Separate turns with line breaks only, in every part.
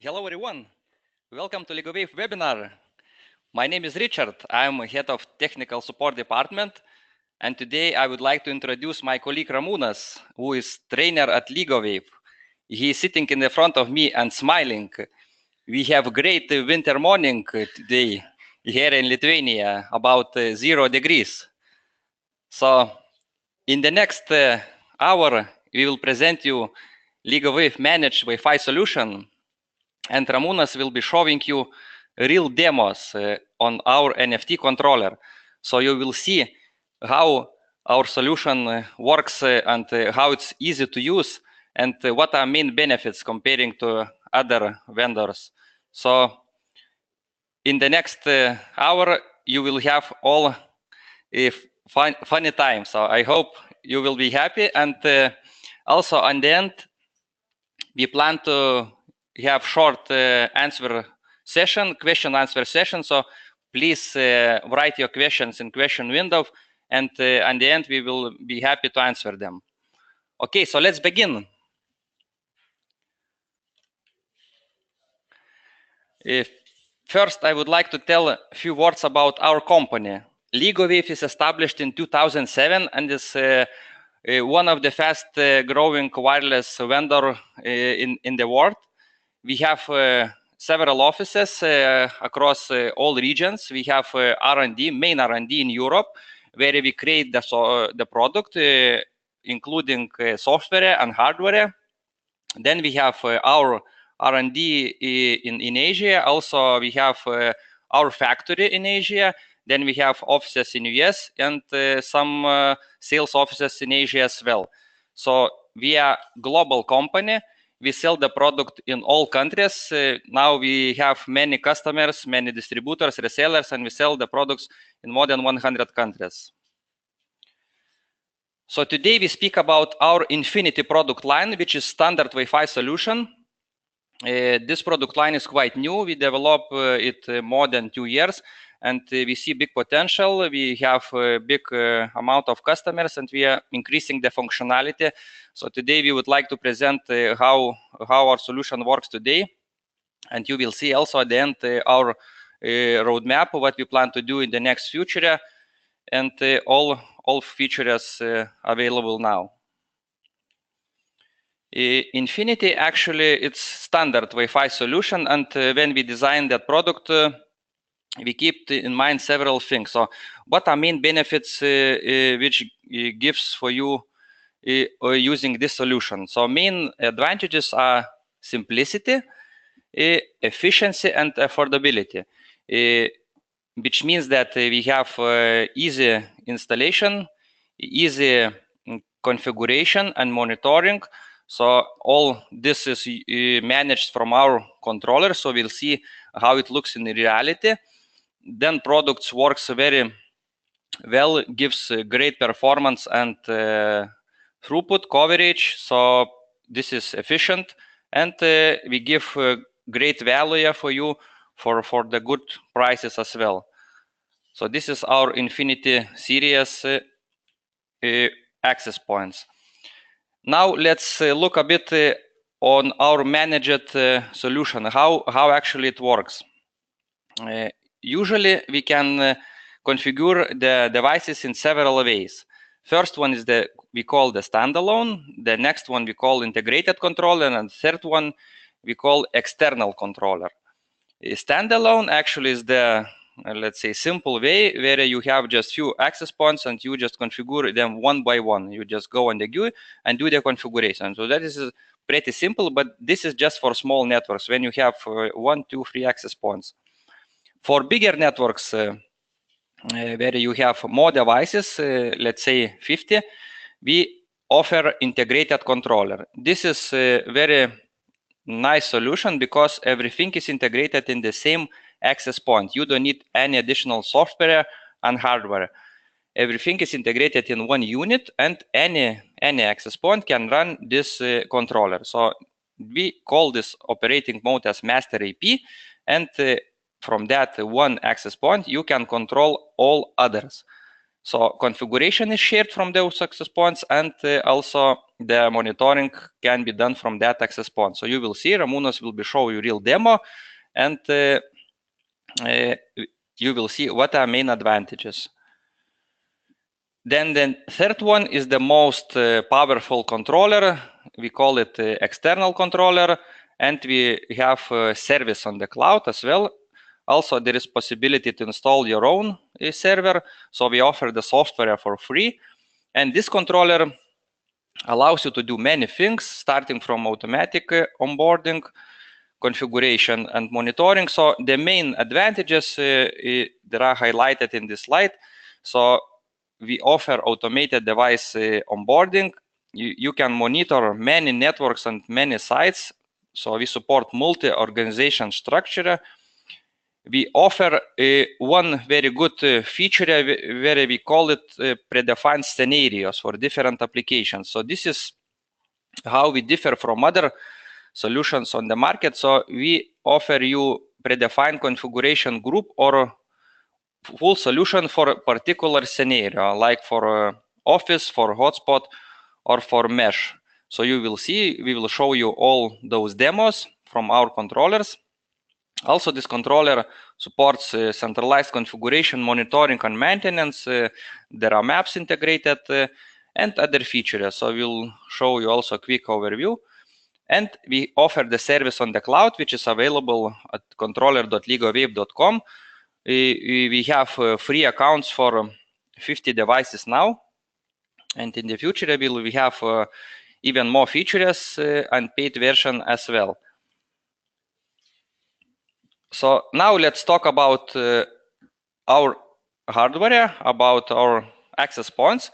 Hello everyone, welcome to LigoWave webinar. My name is Richard, I'm head of technical support department, and today I would like to introduce my colleague Ramūnas, who is trainer at LigoWave. He is sitting in the front of me and smiling. We have a great winter morning today here in Lithuania, about 0 degrees. So in the next hour, we will present you LigoWave managed Wi-Fi solution, and Ramūnas will be showing you real demos on our NFT controller. So you will see how our solution works and how it's easy to use and what are main benefits comparing to other vendors. So in the next hour, you will have all funny time. So I hope you will be happy. And also on the end, we plan to have short question answer session. So please write your questions in question window, and at the end we will be happy to answer them. Okay, so let's begin. First, I would like to tell a few words about our company. LigoWave is established in 2007 and is one of the fast growing wireless vendor in the world. We have several offices across all regions. We have R&D, main R&D in Europe, where we create the product, including software and hardware. Then we have our R&D in Asia. Also, we have our factory in Asia. Then we have offices in US and some sales offices in Asia as well. So we are a global company. We sell the product in all countries. Now we have many customers, many distributors, resellers, and we sell the products in more than 100 countries. So today we speak about our Infinity product line, which is standard Wi-Fi solution. This product line is quite new. We developed it more than 2 years, and we see big potential. We have a big amount of customers, and we are increasing the functionality. So today we would like to present how our solution works today, and you will see also at the end our roadmap, what we plan to do in the next future, and all features available now. Infinity, actually, it's standard Wi-Fi solution, and when we designed that product, we keep in mind several things. So what are main benefits which gives for you using this solution? So main advantages are simplicity, efficiency, and affordability, which means that we have easy installation, easy configuration and monitoring. So all this is managed from our controller. So we'll see how it looks in reality. Then products works very well, gives great performance and throughput coverage. So this is efficient, and we give great value for you for the good prices as well. So this is our Infinity series access points. Now let's look a bit on our managed solution, how actually it works. Usually we can configure the devices in several ways. First one is we call the standalone. The next one we call integrated controller, and the third one we call external controller. Standalone actually is the let's say simple way where you have just few access points and you just configure them one by one. You just go on the GUI and do the configuration. So that is pretty simple, but this is just for small networks when you have 1, 2, 3 access points. For bigger networks where you have more devices, let's say 50, we offer integrated controller. This is a very nice solution because everything is integrated in the same access point. You don't need any additional software and hardware. Everything is integrated in one unit, and any access point can run this controller. So we call this operating mode as master AP, and from that one access point you can control all others. So configuration is shared from those access points, and also the monitoring can be done from that access point. So you will see Ramūnas will be show you real demo, and you will see what are main advantages. Then the third one is the most powerful controller. We call it external controller, and we have service on the cloud as well. Also, there is possibility to install your own server. So we offer the software for free. And this controller allows you to do many things, starting from automatic onboarding, configuration, and monitoring. So the main advantages that are highlighted in this slide. So we offer automated device onboarding. You can monitor many networks and many sites. So we support multi-organization structure. We offer one very good feature where we call it predefined scenarios for different applications. So this is how we differ from other solutions on the market. So we offer you predefined configuration group or full solution for a particular scenario, like for Office, for Hotspot, or for Mesh. So you will see, we will show you all those demos from our controllers. Also, this controller supports centralized configuration, monitoring, and maintenance. There are maps integrated and other features. So we'll show you also a quick overview. And we offer the service on the cloud, which is available at controller.ligowave.com. We have free accounts for 50 devices now. And in the future, we have even more features and paid version as well. So now let's talk about our hardware, about our access points.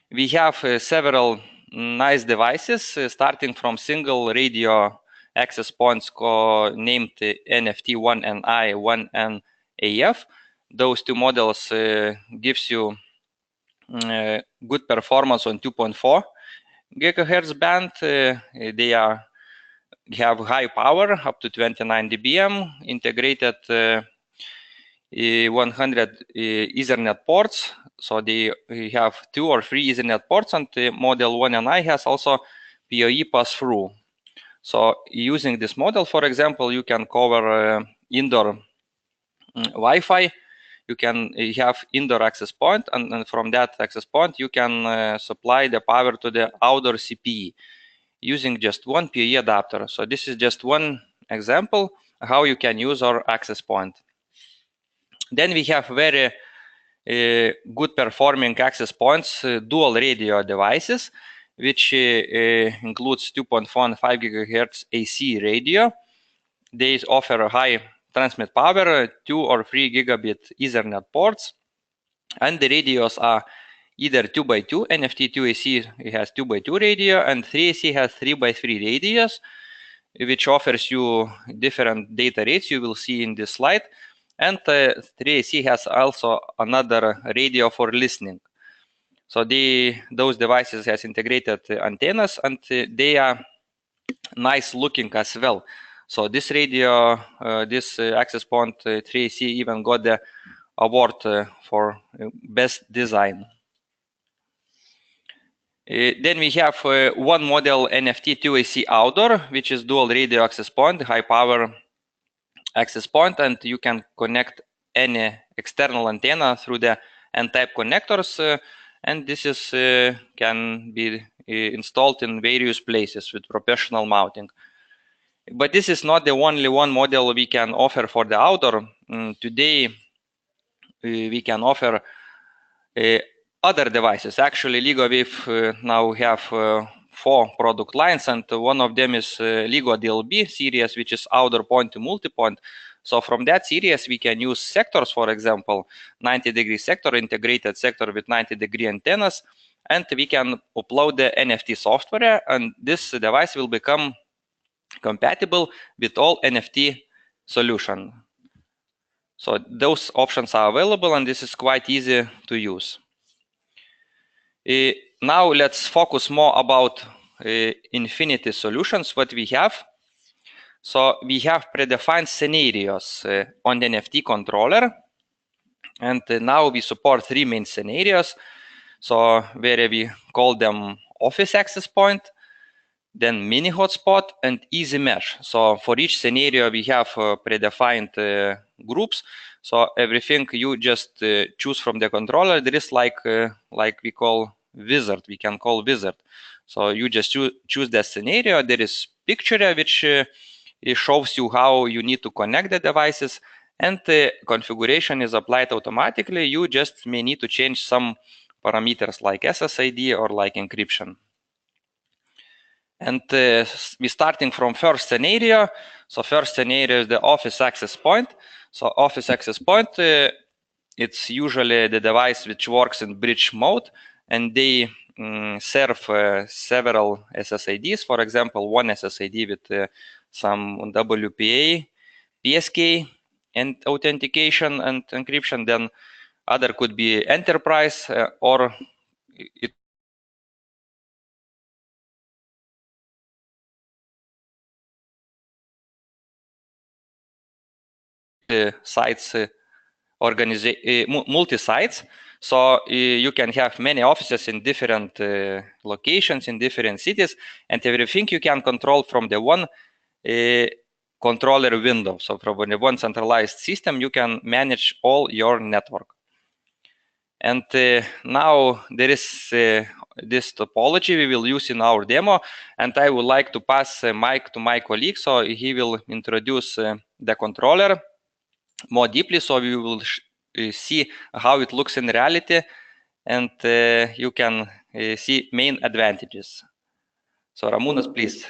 We have several nice devices, starting from single radio access points named NFT1 and I1 and AF. Those two models gives you good performance on 2.4 gigahertz band. They have high power, up to 29 dBm, integrated 100 Ethernet ports. So they have 2 or 3 Ethernet ports, and the model 1 and I has also PoE pass-through. So using this model, for example, you can cover indoor Wi-Fi. You can have indoor access point, and from that access point, you can supply the power to the outdoor CPE using just one PoE adapter. So this is just one example how you can use our access point. Then we have very good performing access points, dual radio devices, which includes 2.4 and 5 gigahertz AC radio. They offer a high transmit power, 2 or 3 gigabit Ethernet ports, and the radios are either 2x2, NFT2AC has 2x2 radio, and 3AC has 3x3 radios, which offers you different data rates you will see in this slide. And 3AC has also another radio for listening. So those devices has integrated antennas, and they are nice looking as well. So this radio, this access point 3AC even got the award for best design. Then we have one model NFT2AC outdoor, which is dual radio access point, high power access point, and you can connect any external antenna through the N-type connectors, and this is can be installed in various places with professional mounting. But this is not the only one model we can offer for the outdoor. Today we can offer other devices. Actually, LigoWave now have 4 product lines, and one of them is Ligo DLB series, which is outdoor point to multi-point. So from that series, we can use sectors, for example, 90-degree sector, integrated sector with 90-degree antennas, and we can upload the NFT software, and this device will become compatible with all NFT solution. So those options are available, and this is quite easy to use. Now let's focus more about Infinity solutions, what we have. So we have predefined scenarios on the NFT controller, and now we support 3 main scenarios. So where we call them Office access point, then mini hotspot, and easy mesh. So for each scenario, we have predefined groups. So everything you just choose from the controller. There is like we call wizard. We can call wizard. So you just choose the scenario. There is picture which it shows you how you need to connect the devices, and the configuration is applied automatically. You just may need to change some parameters like SSID or like encryption. And we're starting from first scenario. So first scenario is the office access point. So office access point, it's usually the device which works in bridge mode, and they serve several SSIDs. For example, one SSID with some WPA, PSK, and authentication and encryption. Then other could be enterprise or it sites multi-sites. So you can have many offices in different locations in different cities, and everything you can control from the one controller window. So from the one centralized system, you can manage all your network. And now there is this topology we will use in our demo, and I would like to pass mic to my colleague, so he will introduce the controller more deeply, so we will see how it looks in reality, and you can see main advantages. So Ramūnas, please.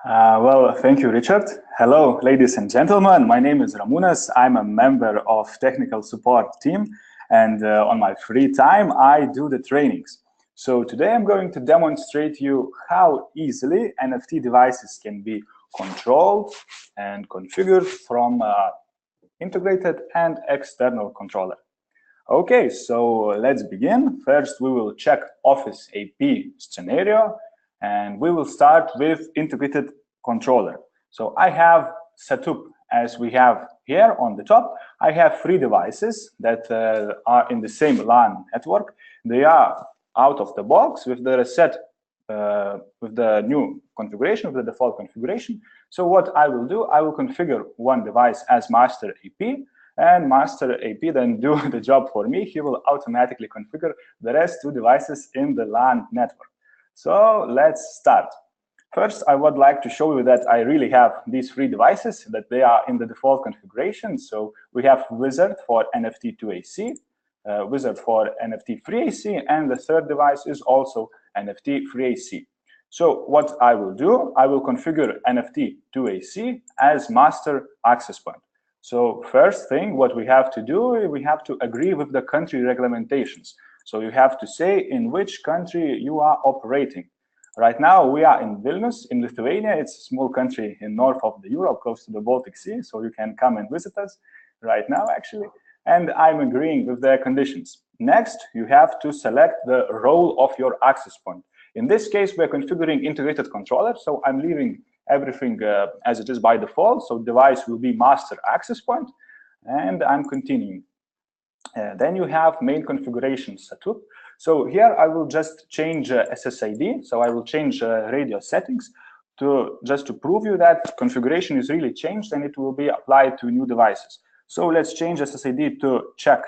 Well, thank you, Richard. Hello, ladies and gentlemen. My name is Ramūnas. I'm a member of technical support team, and on my free time, I do the trainings. So today I'm going to demonstrate you how easily NFT devices can be controlled and configured from integrated and external controller. Okay, so let's begin. First, we will check Office AP scenario, and we will start with integrated controller. So I have set up, as we have here on the top, I have 3 devices that are in the same LAN network. They are out of the box with the reset, with the new configuration, with the default configuration. So what I will do, I will configure one device as master AP, and master AP then do the job for me. He will automatically configure the rest 2 devices in the LAN network. So let's start. First, I would like to show you that I really have these 3 devices, that they are in the default configuration. So we have Wizard for NFT 2AC, Wizard for NFT 3AC, and the third device is also NFT 3AC. So what I will do, I will configure NFT 2AC as master access point. So first thing, what we have to do, we have to agree with the country regulations. So you have to say in which country you are operating. Right now, we are in Vilnius, in Lithuania. It's a small country in north of the Europe, close to the Baltic Sea. So you can come and visit us right now, actually. And I'm agreeing with their conditions. Next, you have to select the role of your access point. In this case, we're configuring integrated controller. So I'm leaving everything as it is by default. So device will be master access point, and I'm continuing. Then you have main configuration setup. So here I will just change SSID. So I will change radio settings just to prove you that configuration is really changed and it will be applied to new devices. So let's change SSID to check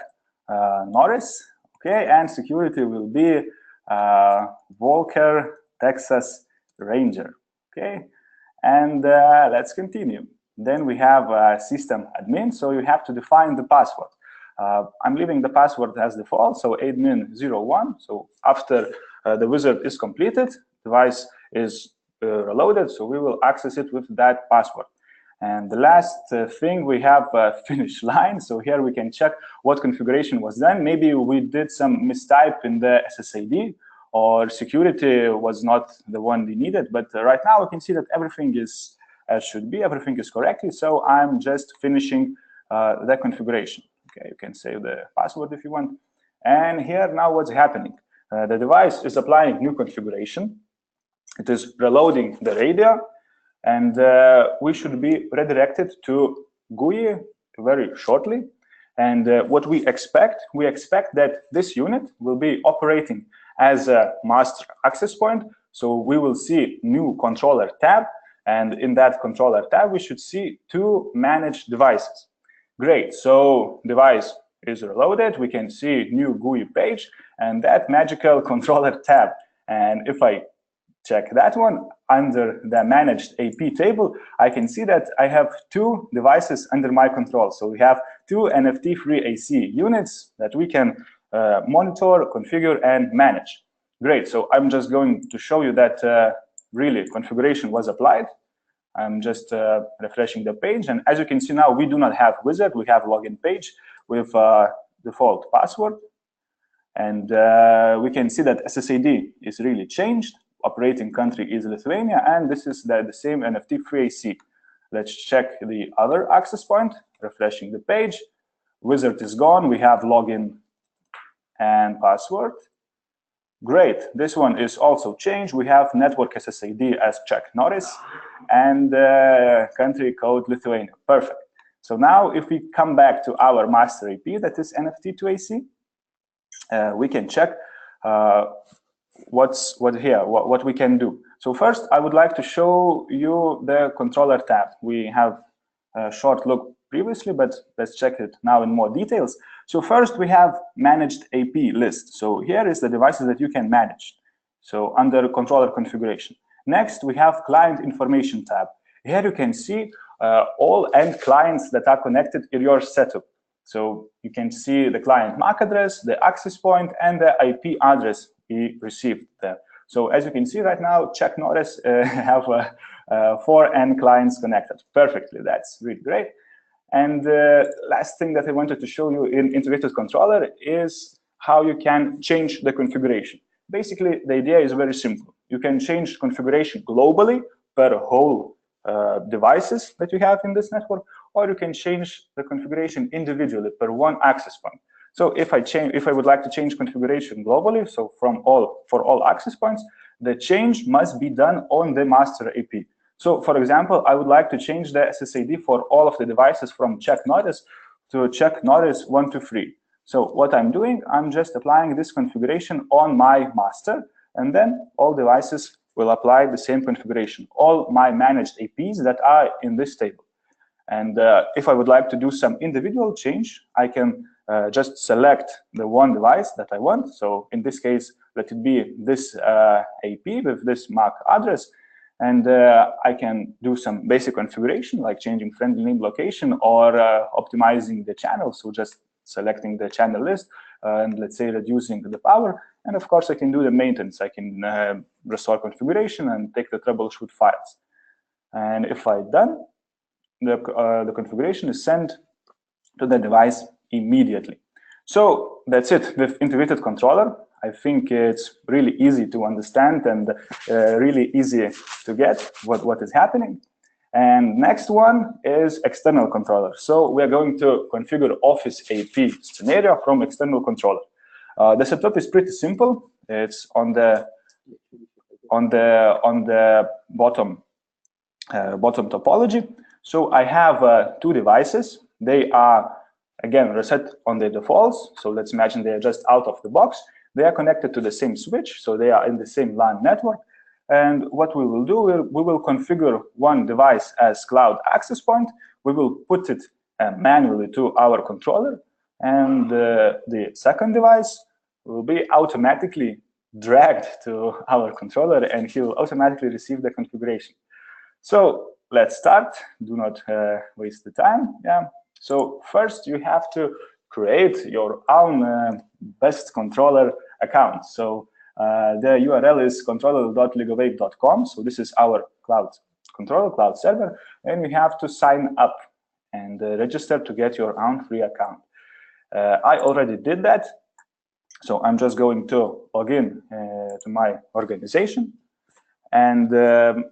Norris. Okay, and security will be Walker, Texas Ranger. Okay, and let's continue. Then we have system admin. So you have to define the password. I'm leaving the password as default, so admin01. So after the wizard is completed, device is reloaded, so we will access it with that password. And the last thing, we have a finish line. So here we can check what configuration was done. Maybe we did some mistype in the SSID, or security was not the one we needed. But right now we can see that everything is as should be, everything is correctly. So I'm just finishing the configuration. Okay, you can save the password if you want. And here now what's happening? The device is applying new configuration. It is reloading the radio, and we should be redirected to GUI very shortly. And what we expect that this unit will be operating as a master access point. So we will see new controller tab, and in that controller tab, we should see 2 managed devices. Great, so device is reloaded. We can see new GUI page and that magical controller tab. And if I check that one, under the managed AP table, I can see that I have 2 devices under my control. So we have 2 NFT-free AC units that we can monitor, configure, and manage. Great, so I'm just going to show you that really configuration was applied. I'm just refreshing the page, and as you can see now, we do not have wizard, we have login page with default password. And we can see that SSID is really changed. Operating country is Lithuania, and this is the same NFT-free AC. Let's check the other access point, refreshing the page. Wizard is gone, we have login and password. Great, this one is also changed. We have network SSID as check notice and country code Lithuania. Perfect. So now if we come back to our master AP, that is NFT to AC, we can check what we can do. So first, I would like to show you the controller tab. We have a short look previously, but let's check it now in more details. So first, we have managed AP list. So here is the devices that you can manage. So under controller configuration. Next, we have client information tab. Here you can see all end clients that are connected in your setup. So you can see the client MAC address, the access point, and the IP address we received there. So as you can see right now, check notice have 4 end clients connected perfectly. That's really great. And the last thing that I wanted to show you in integrated controller is how you can change the configuration. Basically, the idea is very simple. You can change configuration globally per whole devices that you have in this network, or you can change the configuration individually per one access point. So if I would like to change configuration globally, so for all access points, the change must be done on the master AP. So for example, I would like to change the SSID for all of the devices from check notice to check notice 123. So what I'm doing, I'm just applying this configuration on my master, and then all devices will apply the same configuration, all my managed APs that are in this table. And if I would like to do some individual change, I can just select the one device that I want. So in this case, let it be this AP with this MAC address. And I can do some basic configuration, like changing friendly name location or optimizing the channel. So just selecting the channel list and let's say reducing the power. And of course, I can do the maintenance. I can restore configuration and take the troubleshoot files. And if I'm done, the configuration is sent to the device immediately. So that's it with integrated controller. I think it's really easy to understand and really easy to get what is happening. And next one is external controller. So we're going to configure Office AP scenario from external controller. The setup is pretty simple. It's on the bottom topology. So I have 2 devices. They are again reset on the defaults. So let's imagine they are just out of the box. They are connected to the same switch, so they are in the same LAN network. And what we will do, we will configure one device as cloud access point. We will put it manually to our controller, and the second device will be automatically dragged to our controller, and he will automatically receive the configuration. So let's start. Do not waste the time. Yeah. So first, you have to create your own best controller account. So the URL is controller.ligowave.com. So this is our cloud server, and you have to sign up and register to get your own free account. I already did that. So I'm just going to log in to my organization. And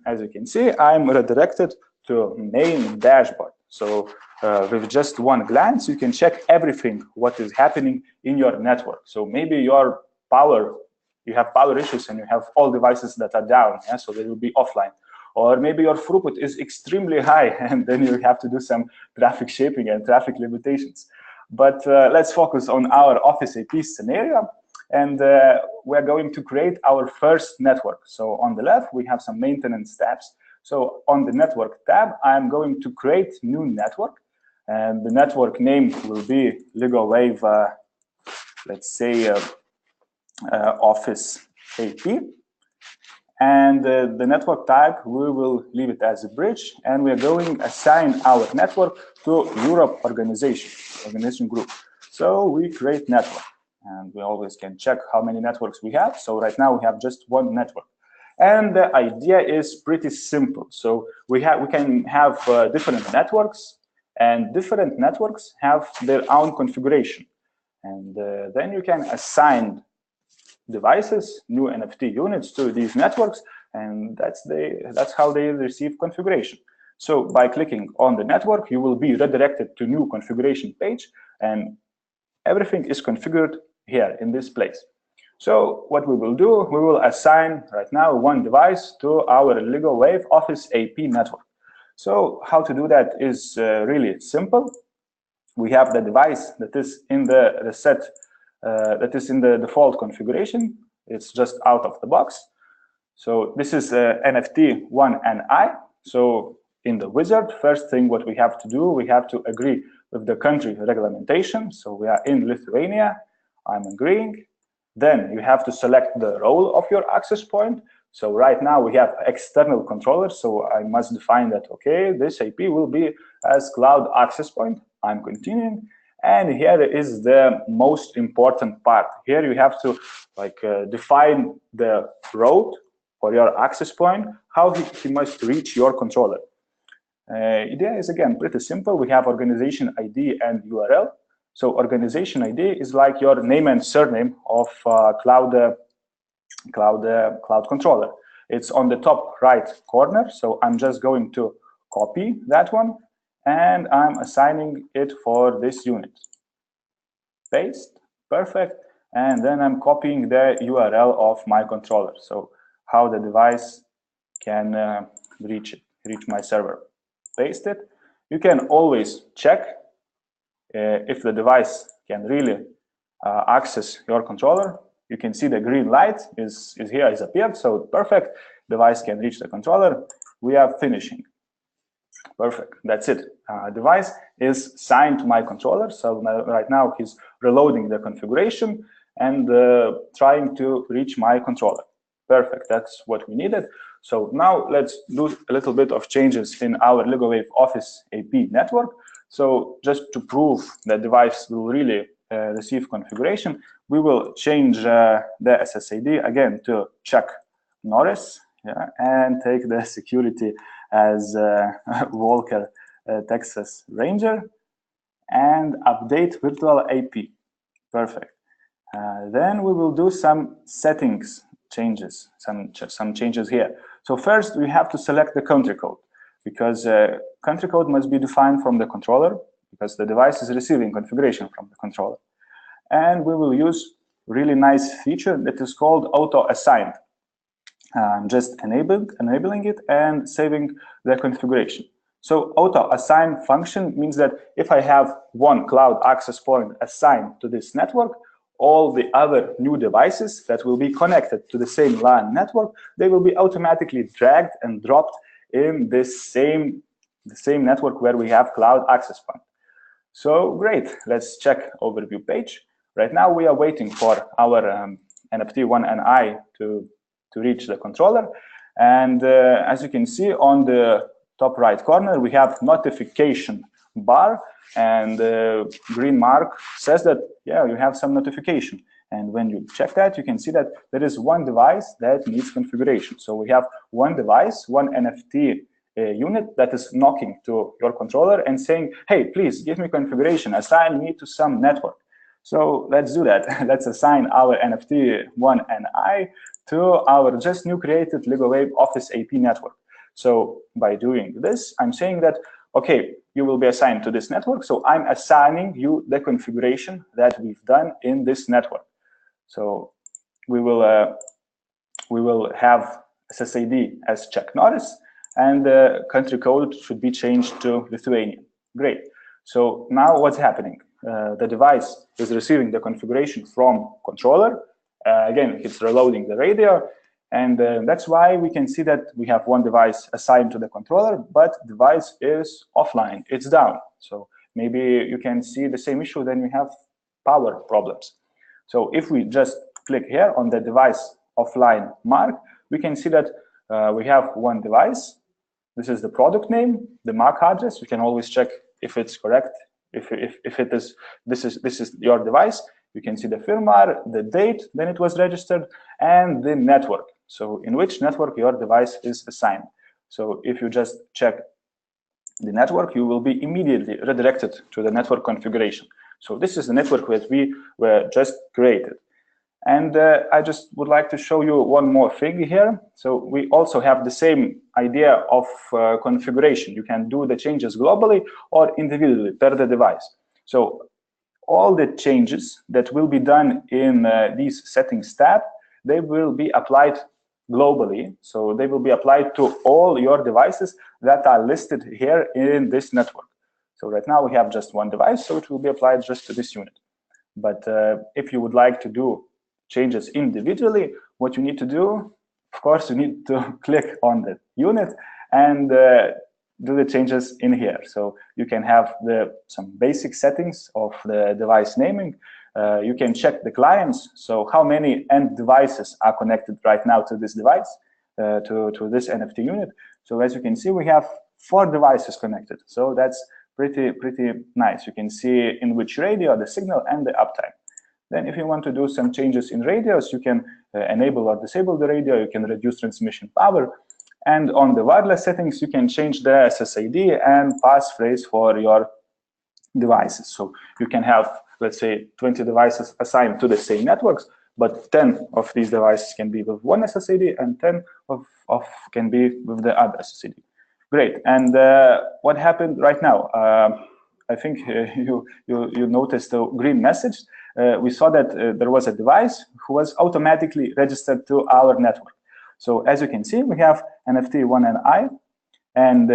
as you can see, I'm redirected to main dashboard. So with just one glance, you can check everything, what is happening in your network. So maybe you have power issues and you have all devices that are down, yeah? So they will be offline. Or maybe your throughput is extremely high, and then you have to do some traffic shaping and traffic limitations. But let's focus on our Office AP scenario. and we're going to create our first network. So on the left, we have some maintenance tabs. So on the network tab, I'm going to create new network, and the network name will be LigoWave, let's say Office AP. And the network type, we will leave it as a bridge, and we're going to assign our network to Europe organization group. So we create network, and we always can check how many networks we have. So right now we have just one network. And the idea is pretty simple. So we can have different networks, and different networks have their own configuration. And then you can assign devices, new NFT units to these networks, and that's how they receive configuration. So by clicking on the network, you will be redirected to new configuration page, and everything is configured here in this place. So what we will do, we will assign right now one device to our LigoWave Office AP network. So how to do that is really simple. We have the device that is in the reset, that is in the default configuration. It's just out of the box. So this is NFT 1NI. So in the wizard, first thing what we have to do, we have to agree with the country regulation. So we are in Lithuania. I'm agreeing. Then you have to select the role of your access point. So right now we have external controller. So I must define that, okay, this AP will be as cloud access point. I'm continuing. And here is the most important part. Here you have to define the route for your access point, how he must reach your controller. Idea is, again, pretty simple. We have organization ID and URL. So organization ID is like your name and surname of cloud controller. It's on the top right corner. So I'm just going to copy that one, and I'm assigning it for this unit. Paste, perfect. And then I'm copying the URL of my controller. So how the device can reach my server. Paste it. You can always check if the device can really access your controller. You can see the green light is appeared, so perfect. Device can reach the controller. We are finishing. Perfect, that's it. Device is signed to my controller, so right now he's reloading the configuration and trying to reach my controller. Perfect, that's what we needed. So now let's do a little bit of changes in our LigoWave Office AP network. So just to prove that device will really receive configuration, we will change the SSID again to Chuck Norris, yeah, and take the security as Walker Texas Ranger, and update virtual AP. Perfect. Then we will do some settings changes, some changes here. So first we have to select the country code, because country code must be defined from the controller, because the device is receiving configuration from the controller. And we will use really nice feature that is called auto assigned. Just enabling it and saving the configuration. So auto assign function means that if I have one cloud access point assigned to this network, all the other new devices that will be connected to the same LAN network, they will be automatically dragged and dropped in the same network where we have cloud access point. So great, let's check overview page. Right now we are waiting for our NFT1NI to reach the controller. And as you can see on the top right corner, we have notification bar, and the green mark says that, yeah, you have some notification. And when you check that, you can see that there is one device that needs configuration. So we have one device, one NFT unit that is knocking to your controller and saying, hey, please give me configuration, assign me to some network. So let's do that. Let's assign our NFT1NI to our just new created LigoWave Office AP network. So by doing this, I'm saying that, okay, you will be assigned to this network. So I'm assigning you the configuration that we've done in this network. So we will have SSID as Chuck Norris, and the country code should be changed to Lithuania. Great. So now what's happening? The device is receiving the configuration from controller, Again, it's reloading the radio. And that's why we can see that we have one device assigned to the controller, but the device is offline, it's down. So maybe you can see the same issue, then we have power problems. So if we just click here on the device offline mark, we can see that we have one device. This is the product name, the MAC address. You can always check if it's correct. If it is, this is your device. You can see the firmware, the date, then it was registered, and the network. So in which network your device is assigned. So if you just check the network, you will be immediately redirected to the network configuration. So this is the network that we were just created. And I just would like to show you one more thing here. So we also have the same idea of configuration. You can do the changes globally or individually per the device. So all the changes that will be done in these settings tab, they will be applied globally. So they will be applied to all your devices that are listed here in this network. So right now we have just one device, so it will be applied just to this unit. But if you would like to do changes individually, what you need to do, of course, you need to click on the unit and do the changes in here. So you can have some basic settings of the device naming. You can check the clients. So how many end devices are connected right now to this device, to this NFT unit. So as you can see, we have 4 devices connected. So that's pretty nice. You can see in which radio, the signal, and the uptime. Then if you want to do some changes in radios, you can enable or disable the radio. You can reduce transmission power. And on the wireless settings, you can change the SSID and passphrase for your devices. So you can have, let's say, 20 devices assigned to the same networks, but 10 of these devices can be with one SSID and 10 can be with the other SSID. Great. And what happened right now? I think you noticed the green message. We saw that there was a device who was automatically registered to our network. So as you can see, we have NFT1NI, and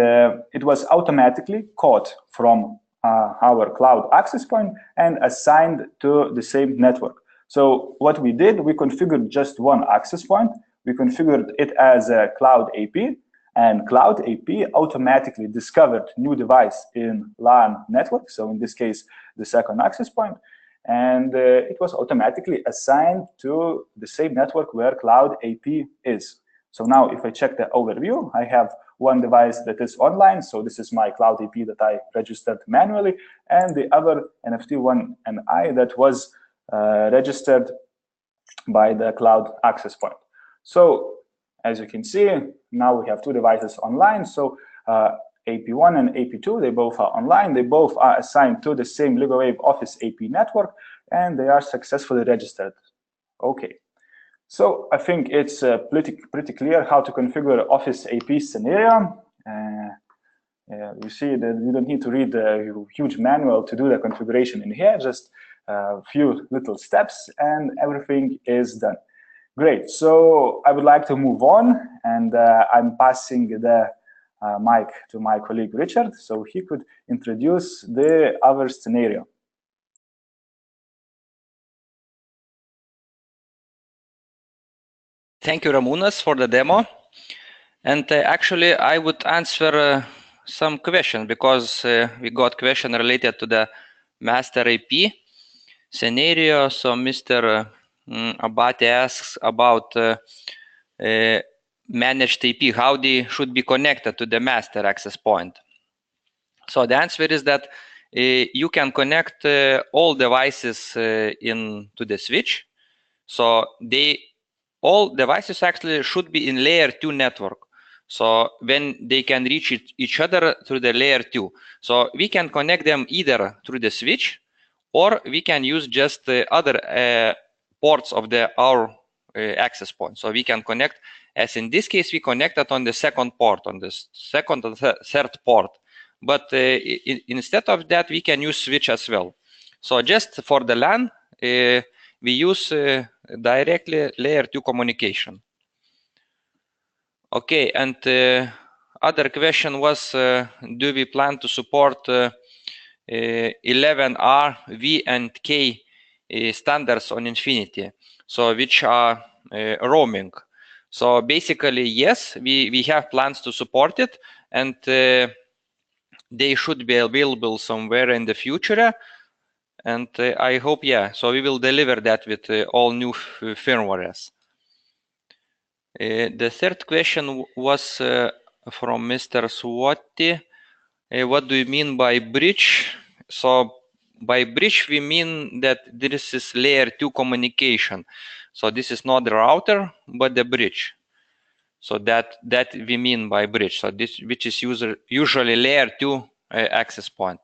it was automatically caught from our cloud access point and assigned to the same network. So what we did, we configured just one access point. We configured it as a cloud AP, and cloud AP automatically discovered new device in LAN network. So in this case, the second access point. And it was automatically assigned to the same network where cloud AP is. So now if I check the overview, I have one device that is online. So this is my cloud AP that I registered manually, and the other NFT1NI that was registered by the cloud access point. So as you can see, now we have 2 devices online. So AP1 and AP2, they both are online. They both are assigned to the same LigoWave Office AP network, and they are successfully registered. Okay. So I think it's pretty clear how to configure Office AP scenario. You see that you don't need to read the huge manual to do the configuration in here, just a few little steps and everything is done. Great, so I would like to move on, and I'm passing the mic to my colleague Richard, so he could introduce the other scenario.
Thank you, Ramūnas, for the demo. And actually, I would answer some questions, because we got question related to the master AP scenario. So Mr. Abate asks about managed AP, how they should be connected to the master access point. So the answer is that you can connect all devices into the switch. So all devices actually should be in layer 2 network. So when they can reach each other through the layer 2. So we can connect them either through the switch, or we can use just the other ports of our access point. So we can connect, as in this case, we connected on the second port, on the second or third port. But instead of that, we can use switch as well. So just for the LAN, we use directly layer 2 communication. Okay, and other question was, do we plan to support 11R, V, and K standards on Infinity? so which are roaming. So basically, yes, we have plans to support it, and they should be available somewhere in the future. And I hope, yeah, so we will deliver that with all new firmwares. The third question was from Mr. Swati. What do you mean by bridge? So by bridge, we mean that this is layer 2 communication. So this is not the router, but the bridge. So that we mean by bridge. So this, which is usually layer 2 access point.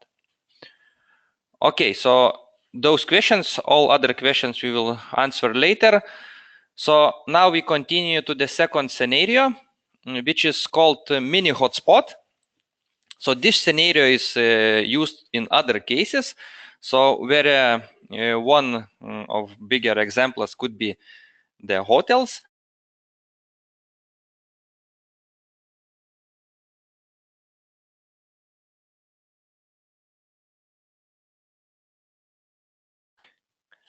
Okay, so those questions, all other questions we will answer later. So now we continue to the second scenario, which is called mini hotspot. So this scenario is used in other cases. So where one of bigger examples could be the hotels.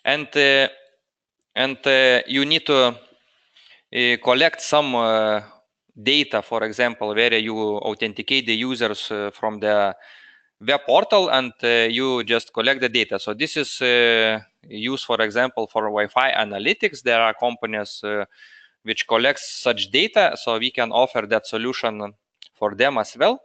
And you need to collect some data, for example, where you authenticate the users from the web portal, and you just collect the data. So this is used, for example, for Wi-Fi analytics. There are companies which collects such data, so we can offer that solution for them as well.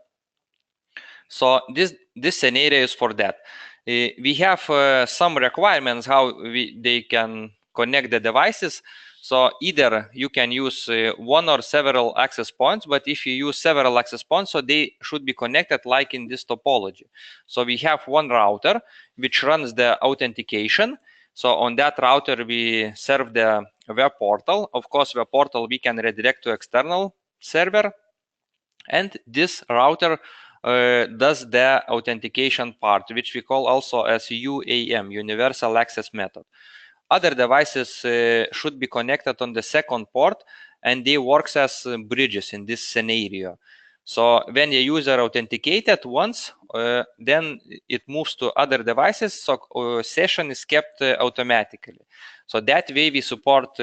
So this scenario is for that. We have some requirements how they can connect the devices. So either you can use one or several access points, but if you use several access points, so they should be connected like in this topology. So we have one router which runs the authentication. So on that router, we serve the web portal. Of course, web portal we can redirect to external server, and this router does the authentication part, which we call also as UAM, Universal Access Method. Other devices should be connected on the second port, and they work as bridges in this scenario. So when a user authenticated once, then it moves to other devices, so session is kept automatically. So that way we support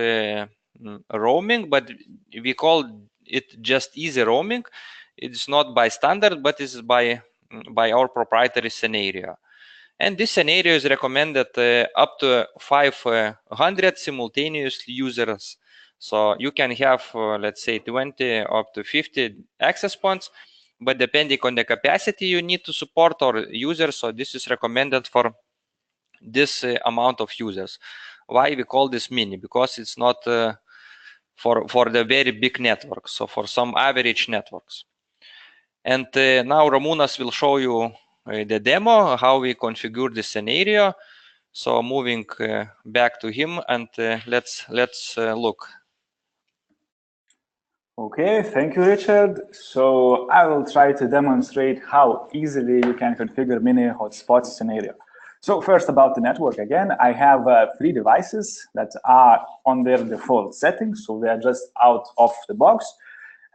roaming, but we call it just easy roaming. It's not by standard, but it's by our proprietary scenario. And this scenario is recommended up to 500 simultaneous users. So you can have, let's say, 20 up to 50 access points, but depending on the capacity you need to support or users, so this is recommended for this amount of users. Why we call this mini? Because it's not for the very big networks, so for some average networks. And now Ramūnas will show you the demo, how we configure the scenario. So moving back to him, and let's look.
Okay, thank you, Richard. So I will try to demonstrate how easily you can configure mini hotspot scenario. So first about the network again, I have 3 devices that are on their default settings. So they are just out of the box,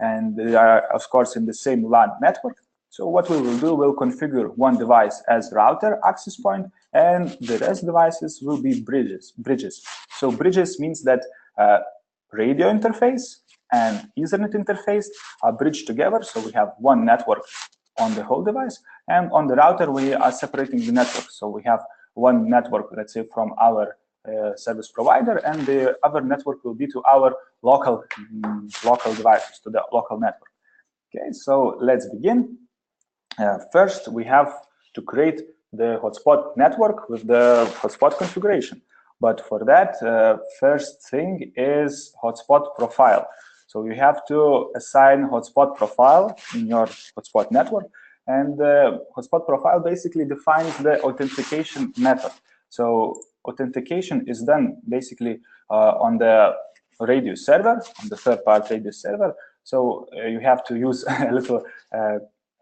and they are, of course, in the same LAN network. So what we will do, we'll configure one device as router access point, and the rest devices will be bridges. So bridges means that radio interface and Ethernet interface are bridged together. So we have one network on the whole device, and on the router we are separating the network. So we have one network, let's say, from our service provider, and the other network will be to our local devices, to the local network. Okay, so let's begin. First, we have to create the hotspot network with the hotspot configuration. But for that, first thing is hotspot profile. So you have to assign hotspot profile in your hotspot network. And the hotspot profile basically defines the authentication method. So authentication is done basically on the radio server, on the third-party radio server. So you have to use a little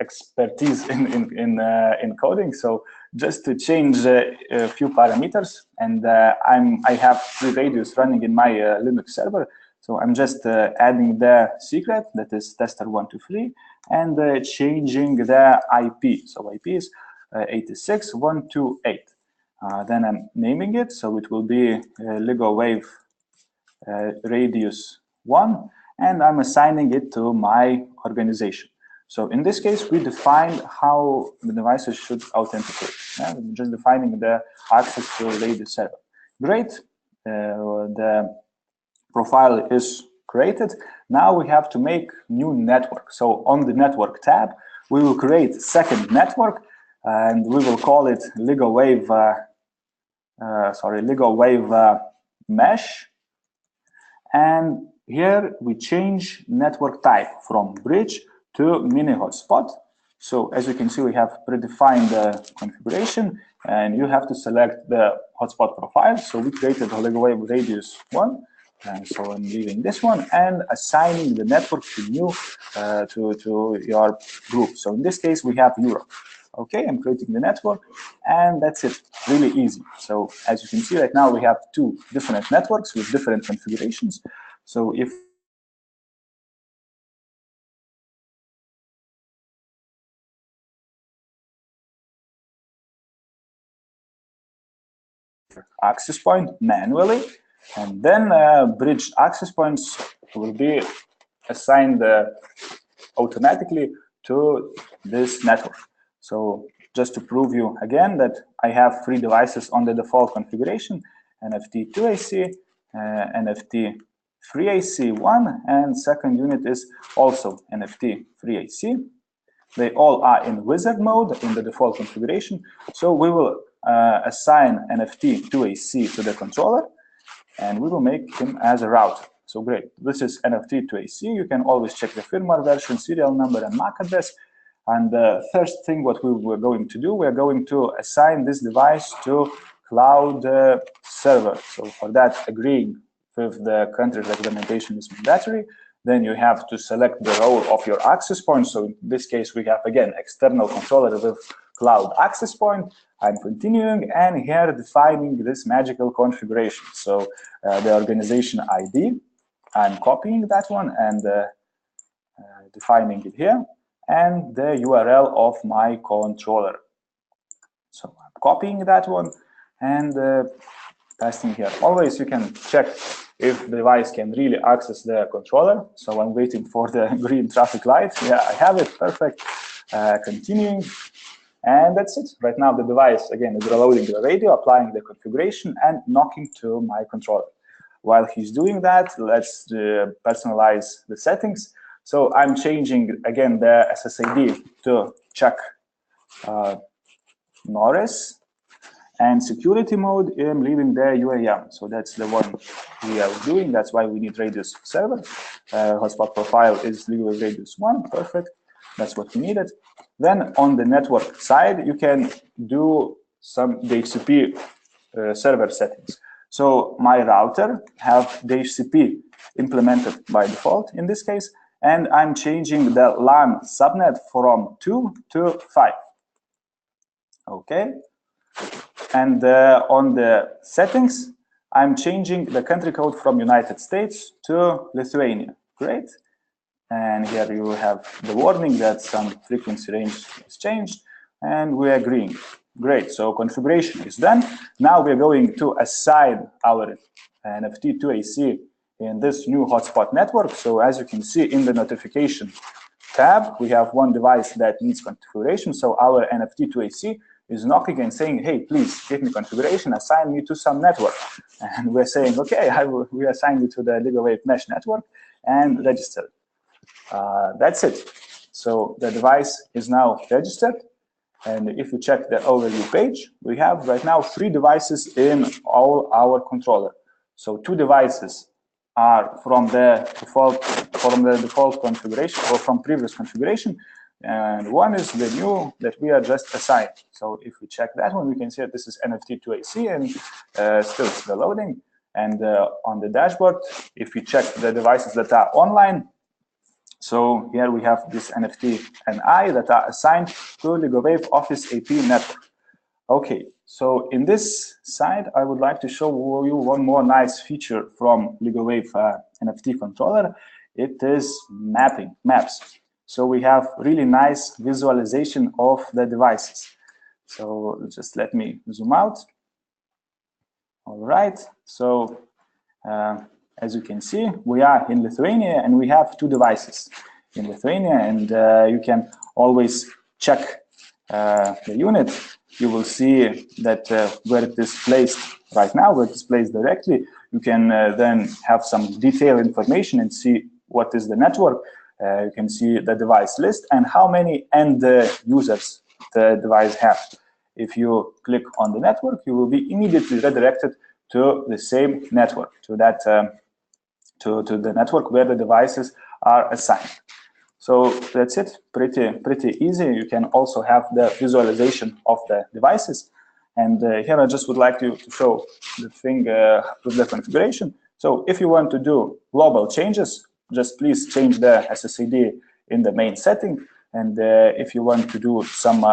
expertise in coding. So just to change a few parameters, and I have 3 radios running in my Linux server. So I'm just adding the secret, that is tester123, and changing the IP. So IP is 86.128. Then I'm naming it, so it will be LigoWave radius 1, and I'm assigning it to my organization. So in this case, we defined how the devices should authenticate. Yeah? Just defining the access to radius server. Great. The profile is created. Now we have to make new network. So on the network tab, we will create second network, and we will call it LigoWave. LigoWave mesh. And here we change network type from bridge to mini hotspot. So as you can see, we have predefined configuration, and you have to select the hotspot profile. So we created a LigoWave radius 1, and so I'm leaving this one and assigning the network to new to your group. So in this case, we have Europe. Okay, I'm creating the network, and that's it. Really easy. So as you can see right now, we have two different networks with different configurations. So if access point manually, and then bridged access points will be assigned automatically to this network. So just to prove you again that I have 3 devices on the default configuration, NFT2AC, NFT3AC1, and second unit is also NFT3AC. They all are in wizard mode in the default configuration. So we will assign NFT2AC to the controller, and we will make him as a router. So great. This is NFT2AC. You can always check the firmware version, serial number, and MAC address. And the first thing what we were going to do, we're going to assign this device to cloud server. So for that, agreeing with the country recommendation is mandatory. Then you have to select the role of your access point. So in this case, we have, again, external controller with cloud access point. I'm continuing, and here defining this magical configuration. So the organization ID, I'm copying that one and defining it here, and the URL of my controller. So I'm copying that one and pasting here. Always you can check if the device can really access the controller. So I'm waiting for the green traffic light. Yeah, I have it. Perfect. Continuing. And that's it. Right now, the device, again, is reloading the radio, applying the configuration, and knocking to my controller. While he's doing that, let's personalize the settings. So I'm changing, again, the SSID to Chuck Norris. And security mode, I'm leaving the UAM. So that's the one we are doing. That's why we need radius server. Hotspot profile is LigoWave radius 1. Perfect. That's what we needed. Then on the network side, you can do some DHCP server settings. So my router have DHCP implemented by default in this case, and I'm changing the LAN subnet from 2 to 5. Okay. And on the settings, I'm changing the country code from United States to Lithuania. Great. And here you have the warning that some frequency range is changed, and we're agreeing. Great. So configuration is done. Now we're going to assign our NFT2AC in this new hotspot network. So as you can see in the notification tab, we have one device that needs configuration. So our NFT2AC is knocking and saying, hey, please give me configuration, assign me to some network. And we're saying, okay, we assign you to the LigoWave mesh network and register. That's it. So the device is now registered. And if you check the overview page, we have right now 3 devices in all our controller. So 2 devices are from the default configuration or from previous configuration. And one is the new that we are just assigned. So if we check that one, we can see that this is NFT2AC and still loading. And on the dashboard, if we check the devices that are online, so here we have this NFT and I that are assigned to LigoWave Office AP network. Okay, so in this side, I would like to show you one more nice feature from LigoWave NFT controller. It is maps. So we have really nice visualization of the devices. So just let me zoom out. All right, so As you can see, we are in Lithuania and we have 2 devices in Lithuania, and you can always check the unit. You will see that where it is placed right now, where it is placed directly. You can then have some detailed information and see what is the network. You can see the device list and how many end users the device has. If you click on the network, you will be immediately redirected to the same network, to that to the network where the devices are assigned. So that's it, pretty easy. You can also have the visualization of the devices. And here I just would like to show the thing with the configuration. So if you want to do global changes, just please change the SSID in the main setting. And if you want to do some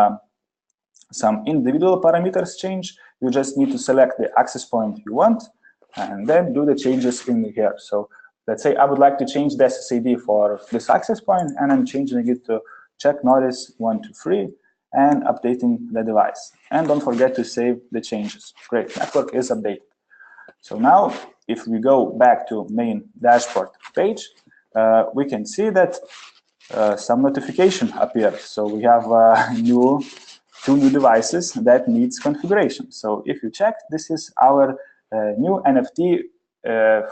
individual parameters change, you just need to select the access point you want and then do the changes in here. So let's say I would like to change the SSID for this access point, and I'm changing it to check notice 123 and updating the device. And don't forget to save the changes. Great, network is updated. So now, if we go back to main dashboard page, we can see that some notification appears. So we have two new devices that needs configuration. So if you check, this is our new NFT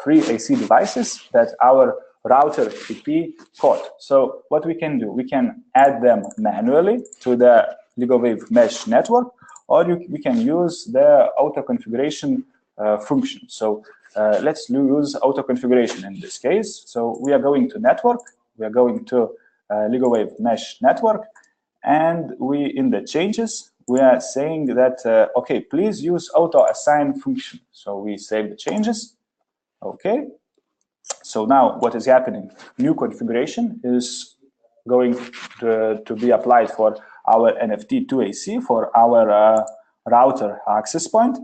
free AC devices that our router IP caught. So what we can do, we can add them manually to the LigoWave mesh network, or we can use the auto configuration function. So let's use auto configuration in this case. So we are going to network, we are going to LigoWave mesh network, and we, in the changes, we are saying that, okay, please use auto assign function. So we save the changes. Okay. So now what is happening? New configuration is going to be applied for our NFT2AC for our router access point.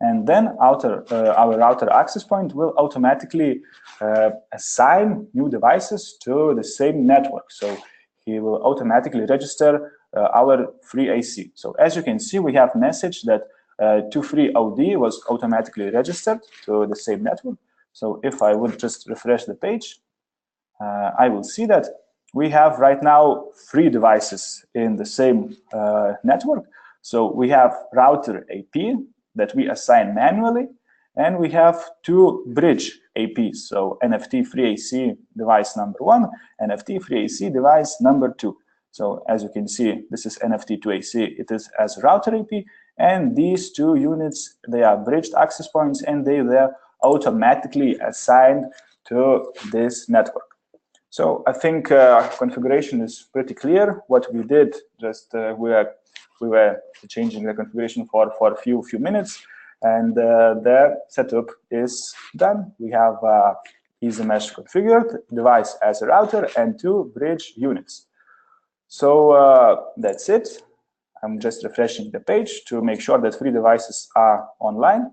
And then our router access point will automatically assign new devices to the same network. So he will automatically register our free AC. So as you can see, we have message that 23 OD was automatically registered to the same network. So if I would just refresh the page, I will see that we have right now 3 devices in the same network. So we have router AP that we assign manually, and we have 2 bridge APs. So NFT free AC device number 1, NFT free AC device number 2. So as you can see, this is NFT2AC, it is as router AP, and these 2 units, they are bridged access points, and they are automatically assigned to this network. So I think configuration is pretty clear. What we did, just we were changing the configuration for a few minutes, and the setup is done. We have easy mesh configured, device as a router, and 2 bridge units. So that's it. I'm just refreshing the page to make sure that 3 devices are online.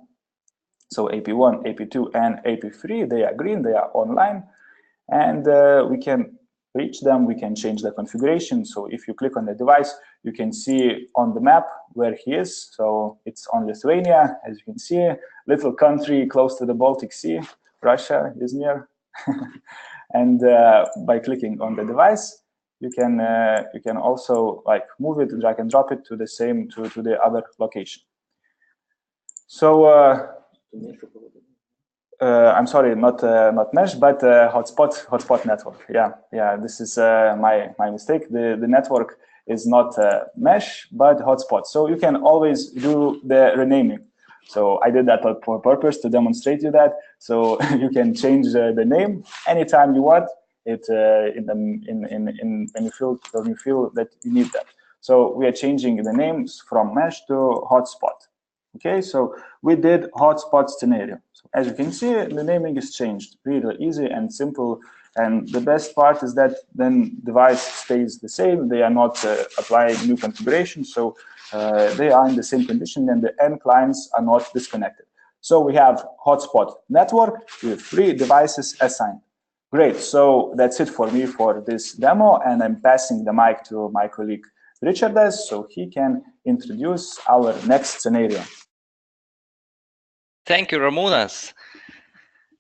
So AP1, AP2, and AP3, they are green, they are online. And we can reach them, we can change the configuration. So if you click on the device, you can see on the map where he is. So it's on Lithuania, as you can see, little country close to the Baltic Sea. Russia is near. And by clicking on the device, you can also like move it, drag and drop it to the same to the other location. So I'm sorry, not mesh, but hotspot network. Yeah. This is my mistake. The network is not mesh, but hotspot. So you can always do the renaming. So I did that for purpose to demonstrate you that. So you can change the name anytime you want. It when you feel that you need that. So we are changing the names from mesh to hotspot. Okay, so we did hotspot scenario. So as you can see, the naming is changed, really easy and simple. And the best part is that then device stays the same. They are not applying new configuration, so they are in the same condition, and the end clients are not disconnected. So we have hotspot network with 3 devices assigned. Great, so that's it for me for this demo, and I'm passing the mic to my colleague Richard, so he can introduce our next scenario.
Thank you, Ramonas.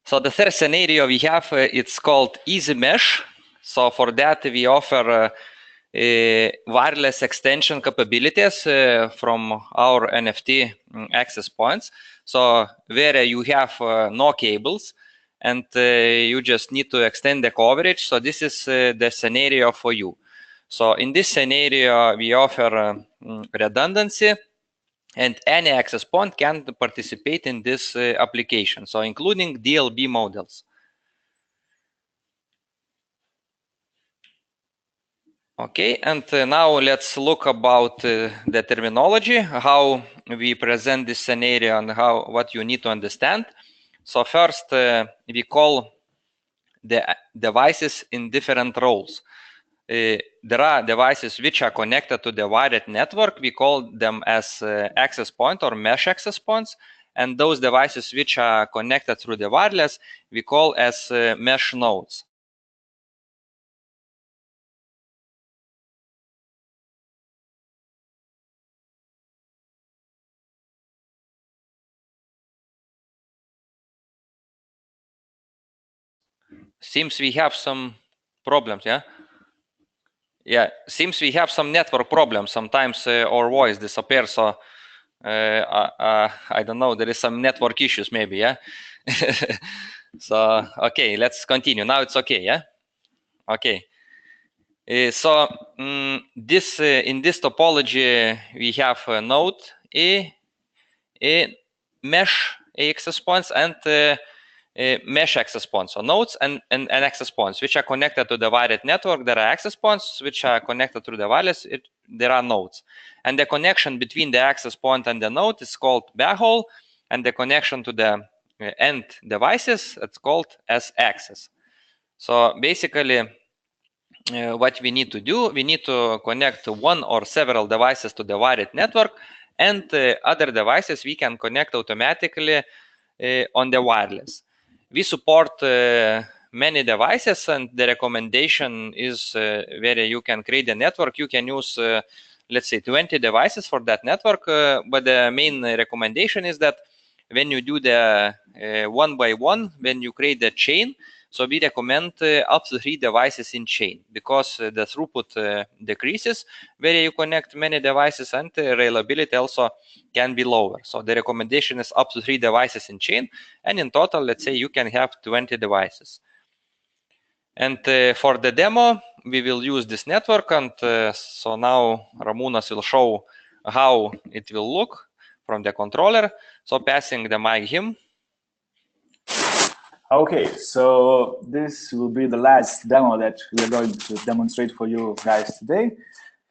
So the third scenario we have, it's called Easy Mesh. So for that, we offer wireless extension capabilities from our NFT access points. So where you have no cables and you just need to extend the coverage. So this is the scenario for you. So in this scenario, we offer redundancy, and any access point can participate in this application. So including DLB models. Okay, and now let's look about the terminology, how we present this scenario and what you need to understand. So first, we call the devices in different roles. There are devices which are connected to the wired network. We call them as access point or mesh access points. And those devices which are connected through the wireless, we call as mesh nodes. Seems we have some problems, yeah? Yeah, seems we have some network problems. Sometimes our voice disappears, so I don't know, there is some network issues maybe, yeah? So, okay, let's continue. Now it's okay, yeah? Okay. So this in this topology, we have a node, a mesh access points, and mesh access points. So nodes and access points, which are connected to the wired network. There are access points which are connected through the wireless. There are nodes. And the connection between the access point and the node is called backhaul. And the connection to the end devices, it's called as access. So basically, what we need to do, we need to connect one or several devices to the wired network, and other devices we can connect automatically on the wireless. We support many devices, and the recommendation is where you can create a network. You can use, let's say, 20 devices for that network, but the main recommendation is that when you do the one by one, when you create the chain, so we recommend up to 3 devices in chain, because the throughput decreases where you connect many devices, and reliability also can be lower. So the recommendation is up to 3 devices in chain, and in total, let's say you can have 20 devices. And for the demo, we will use this network, and so now Ramūnas will show how it will look from the controller. So passing the mic him.
Okay, so this will be the last demo that we are going to demonstrate for you guys today,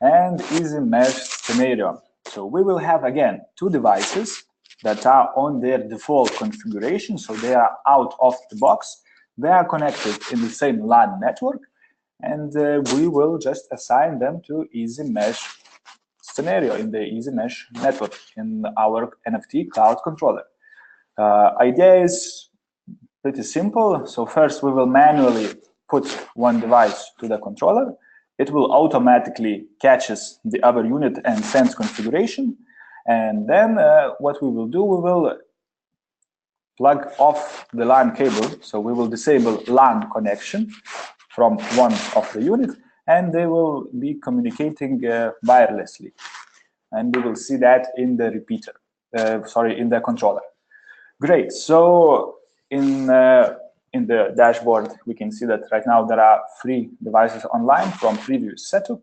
and easy mesh scenario. So we will have, again, 2 devices that are on their default configuration, so they are out of the box. They are connected in the same LAN network, and we will just assign them to easy mesh scenario in the easy mesh network in our NFT cloud controller. Idea is pretty simple. So first we will manually put one device to the controller. It will automatically catches the other unit and sends configuration. And then what we will do, we will plug off the LAN cable. So we will disable LAN connection from one of the unit, and they will be communicating wirelessly. And we will see that in the repeater, in the controller. Great. So in the dashboard, we can see that right now there are 3 devices online from previous setup.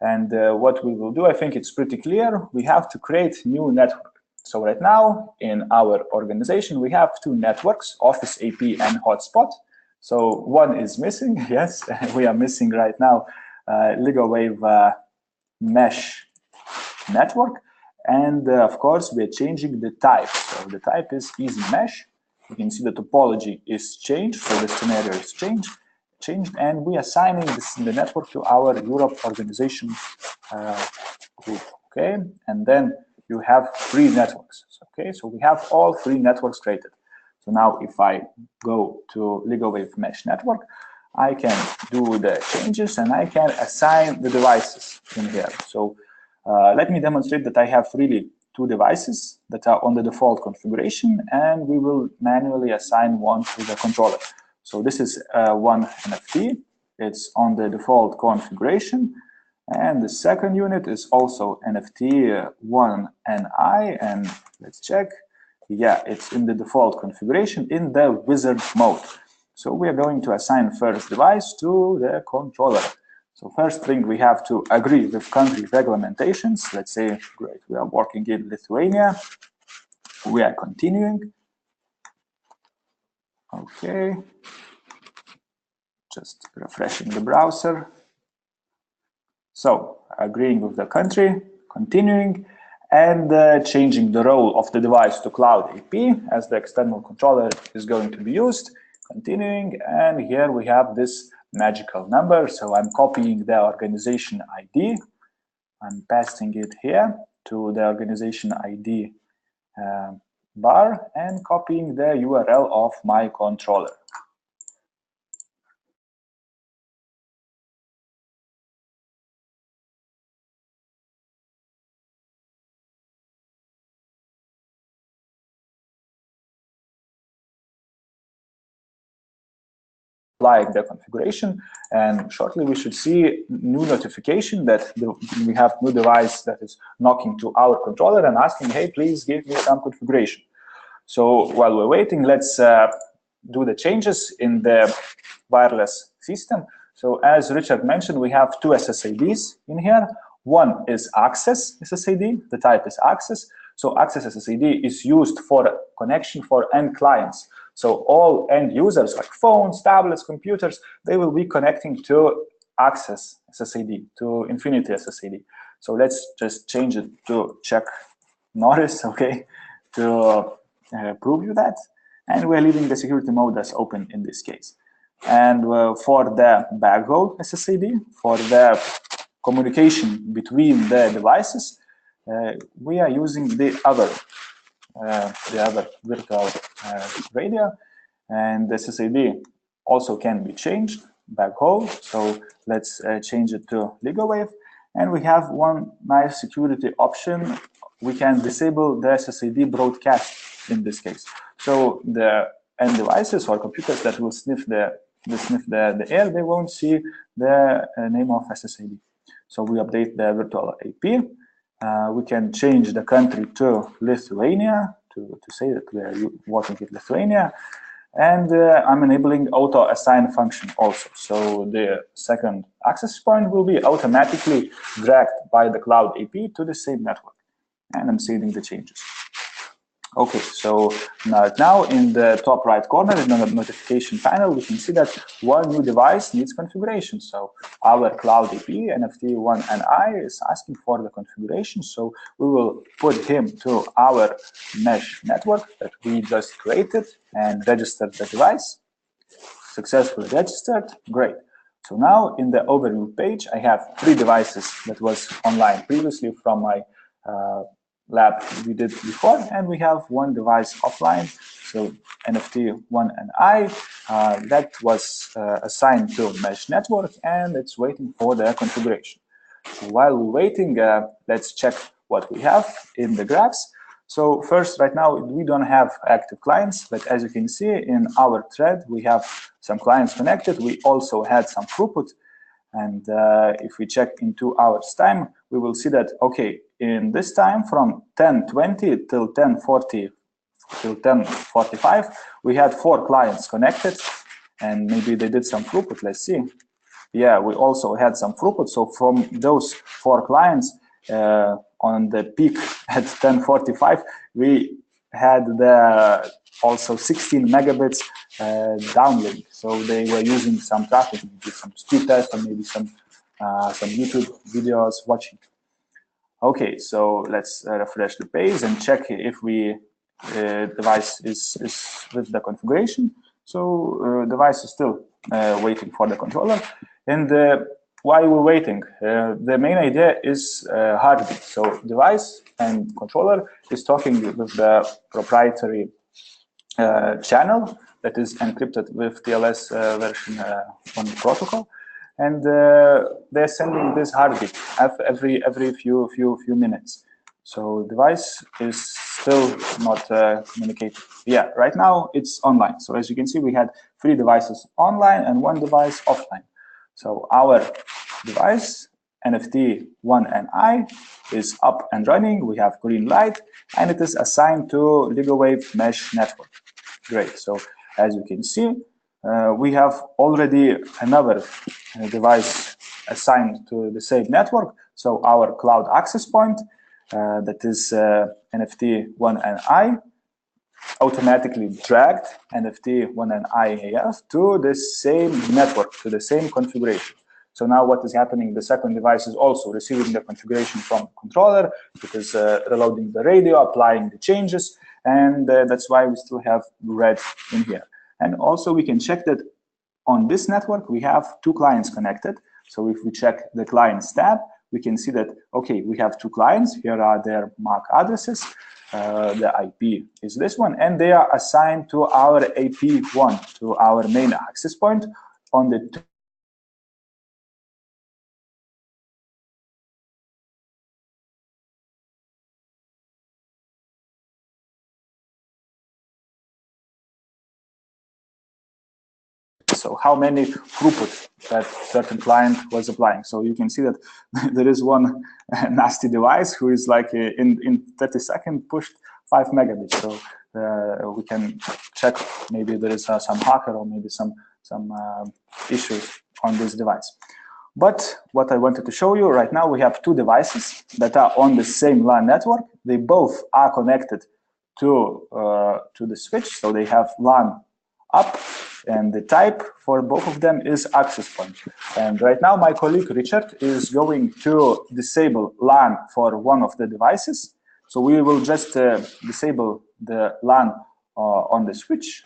And what we will do, I think it's pretty clear. We have to create new network. So right now in our organization, we have 2 networks, Office AP and Hotspot. So one is missing. Yes, we are missing right now LigoWave mesh network. And of course, we're changing the type. So the type is easy mesh. You can see the topology is changed, so the scenario is changed, and we are assigning the network to our Europe organization group. Okay, and then you have 3 networks. Okay, so we have all 3 networks created. So now, if I go to LigoWave mesh network, I can do the changes and I can assign the devices in here. So let me demonstrate that I have really 2 devices that are on the default configuration, and we will manually assign one to the controller. So this is one NFT. It's on the default configuration. And the second unit is also NFT 1NI, and let's check. Yeah, it's in the default configuration in the wizard mode. So we are going to assign first device to the controller. So first thing, we have to agree with country regulations. Let's say, great, we are working in Lithuania. We are continuing. Okay. Just refreshing the browser. So agreeing with the country, continuing, and changing the role of the device to Cloud AP as the external controller is going to be used, continuing, and here we have this magical number. So I'm copying the organization ID. I'm pasting it here to the organization ID bar and copying the URL of my controller. Applying the configuration, and shortly we should see new notification that we have new device that is knocking to our controller and asking, hey, please give me some configuration. So while we're waiting, let's do the changes in the wireless system. So as Richard mentioned, we have 2 SSIDs in here. One is access SSID, the type is access. So access SSID is used for connection for end clients. So all end users like phones, tablets, computers, they will be connecting to access SSID, to Infinity SSID. So let's just change it to check Norris, okay, to prove you that. And we're leaving the security mode as open in this case. And for the backhaul SSID, for the communication between the devices, we are using the other virtual radio, and the SSID also can be changed backhaul. So let's change it to LigoWave, and we have one nice security option. We can disable the SSID broadcast in this case. So the end devices or computers that will sniff the air, they won't see the name of SSID. So we update the virtual AP. We can change the country to Lithuania to say that we are working with Lithuania. And I'm enabling auto assign function also. So the second access point will be automatically dragged by the Cloud AP to the same network. And I'm saving the changes. Okay, so now in the top right corner in the notification panel, we can see that one new device needs configuration. So our Cloud AP NFT1NI is asking for the configuration. So we will put him to our mesh network that we just created and registered the device. Successfully registered, great. So now in the overview page, I have 3 devices that was online previously from my lab we did before, and we have 1 device offline, so NFT1NI, that was assigned to mesh network, and it's waiting for the configuration. So while we're waiting, let's check what we have in the graphs. So first, right now, we don't have active clients, but as you can see in our thread, we have some clients connected. We also had some throughput. And if we check in 2 hours time, we will see that, okay, in this time from 10:20 till 10:40 till 10:45, we had 4 clients connected, and maybe they did some throughput. Let's see. Yeah, we also had some throughput. So from those 4 clients, on the peak at 10:45, we had also 16 megabits downlink. So they were using some traffic, maybe some speed test or maybe some YouTube videos watching. Okay, so let's refresh the page and check if we device is with the configuration. So device is still waiting for the controller. And while we're waiting, the main idea is heartbeat. So device and controller is talking with the proprietary channel that is encrypted with TLS version 1 protocol, and they're sending this heartbeat every few minutes. So device is still not communicating. Yeah, right now it's online. So as you can see, we had 3 devices online and 1 device offline. So our device, NFT1NI, is up and running. We have green light, and it is assigned to LigoWave mesh network. Great. So as you can see, we have already another device assigned to the same network. So our cloud access point, that is NFT1NI, automatically dragged NFT1NI-AF to the same network, to the same configuration. So now what is happening, the second device is also receiving the configuration from the controller. It is reloading the radio, applying the changes, and that's why we still have red in here. And also we can check that on this network, we have 2 clients connected. So if we check the clients tab, we can see that, okay, we have 2 clients. Here are their MAC addresses. The IP is this one, and they are assigned to our AP1, to our main access point on the so how many throughput that certain client was applying. So you can see that there is one nasty device who is like in 30 seconds pushed 5 megabits. So we can check maybe there is some hacker or maybe some issues on this device. But what I wanted to show you right now, we have 2 devices that are on the same LAN network. They both are connected to the switch, so they have LAN up, and the type for both of them is access point. And right now, my colleague Richard is going to disable LAN for one of the devices. So we will just disable the LAN on the switch,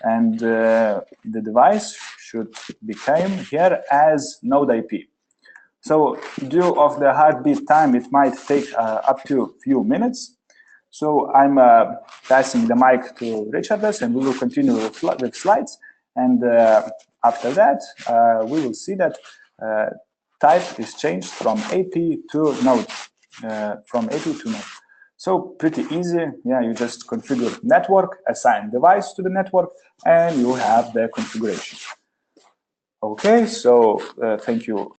and the device should become here as node IP. So due of the heartbeat time, it might take up to a few minutes. So I'm passing the mic to Richard, and we will continue with slides. And after that, we will see that type is changed from AP to node, So pretty easy. Yeah, you just configure network, assign device to the network, and you have the configuration. Okay, so thank you